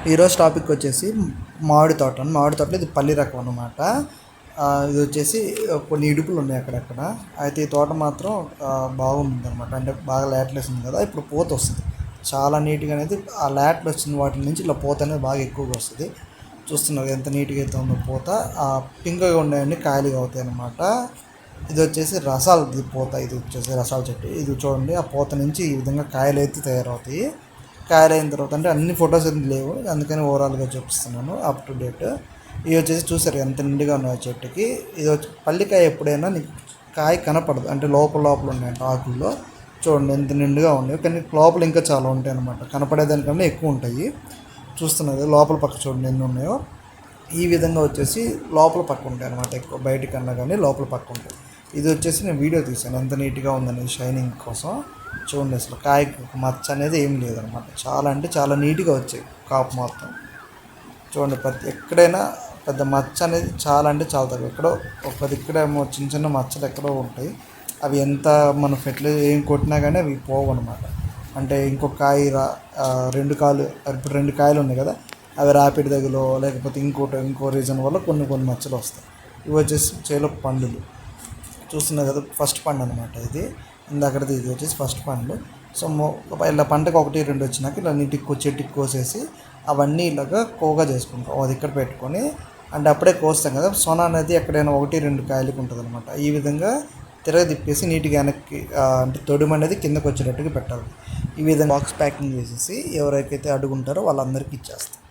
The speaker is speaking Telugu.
ఈరోజు టాపిక్ వచ్చేసి మామిడి తోట. మామిడి తోటలో ఇది పల్లి రకం అనమాట. ఇది వచ్చేసి కొన్ని ఇడుపులు ఉన్నాయి అక్కడక్కడ. అయితే ఈ తోట మాత్రం బాగుంది అనమాట. అంటే బాగా లేట్లు వేసింది కదా, ఇప్పుడు పూత వస్తుంది చాలా నీట్గా. అనేది ఆ లేట్లు వచ్చిన వాటి నుంచి ఇలా పూత అనేది బాగా ఎక్కువగా వస్తుంది. చూస్తున్నారు ఎంత నీట్గా అయితే ఉందో పూత. పింక్గా ఉండేవన్నీ కాయలుగా అవుతాయి అనమాట. ఇది వచ్చేసి రసాలు పూత. ఇది వచ్చేసి రసాల చెట్టు. ఇది చూడండి, ఆ పూత నుంచి ఈ విధంగా కాయలు అయితే తయారవుతాయి. కాయలు అయిన తర్వాత అంటే అన్ని ఫొటోస్ ఏమి లేవు, అందుకని ఓవరాల్గా చూపిస్తున్నాను అప్ టు డేట్. ఇవి వచ్చేసి చూసారు ఎంత నిండుగా ఉన్నాయో చెట్టుకి. ఇది వచ్చి పల్లికాయ ఎప్పుడైనా నీకు కాయ కనపడదు, అంటే లోపల ఉన్నాయంట ఆకుల్లో. చూడండి ఎంత నిండుగా ఉన్నాయి, కానీ లోపల ఇంకా చాలా ఉంటాయి అనమాట. కనపడేదానికన్నా ఎక్కువ ఉంటాయి. చూస్తున్నది లోపల పక్క చూడండి ఎన్ని ఉన్నాయో. ఈ విధంగా వచ్చేసి లోపల పక్క ఉంటాయి అనమాట, ఎక్కువ బయటికన్నా కానీ లోపల పక్క ఉంటాయి. ఇది వచ్చేసి నేను వీడియో తీసాను ఎంత నీట్గా ఉందని షైనింగ్ కోసం. చూడండి అసలు కాయ మచ్చ అనేది ఏం లేదనమాట. చాలా అంటే చాలా నీట్గా వచ్చాయి కాపు మొత్తం. చూడండి ప్రతి ఎక్కడైనా పెద్ద మచ్చ అనేది చాలా అంటే చాలా తక్కువ. ఎక్కడో ఒక ఇక్కడేమో చిన్న చిన్న మచ్చలు ఎక్కడో ఉంటాయి. అవి ఎంత మనం ఫెర్టిలైజర్ ఏం కొట్టినా కానీ అవి పోవు అనమాట. అంటే ఇంకొక కాయ రెండు కాయలు, ఇప్పుడు రెండు కాయలు ఉన్నాయి కదా, అవి రాపిడి దగ్గరలో లేకపోతే ఇంకో రీజన్ వల్ల కొన్ని మచ్చలు వస్తాయి. ఇవి వచ్చేసి చేలో పండులు చూస్తున్నారు కదా, ఫస్ట్ పండు అనమాట ఇది. ఇందాకది ఇది వచ్చేసి ఫస్ట్ పండ్లు. సో ఇలా పంటకు 1-2 వచ్చినాక ఇలా నీటికి చెట్టుకి కోసేసి అవన్నీ ఇలాగా కోగా చేసుకుంటాం. అది ఇక్కడ పెట్టుకొని, అంటే అప్పుడే కోస్తాం కదా, సొన అనేది ఎక్కడైనా 1-2 కాయలకి ఉంటుంది అనమాట. ఈ విధంగా తిప్పేసి నీట్గా వెనక్కి, అంటే తొడుము అనేది కిందకు వచ్చేటట్టుగా పెట్టాలి. ఈ విధంగా బాక్స్ ప్యాకింగ్ చేసేసి ఎవరికైతే అడుగుంటారో వాళ్ళందరికీ ఇచ్చేస్తాం.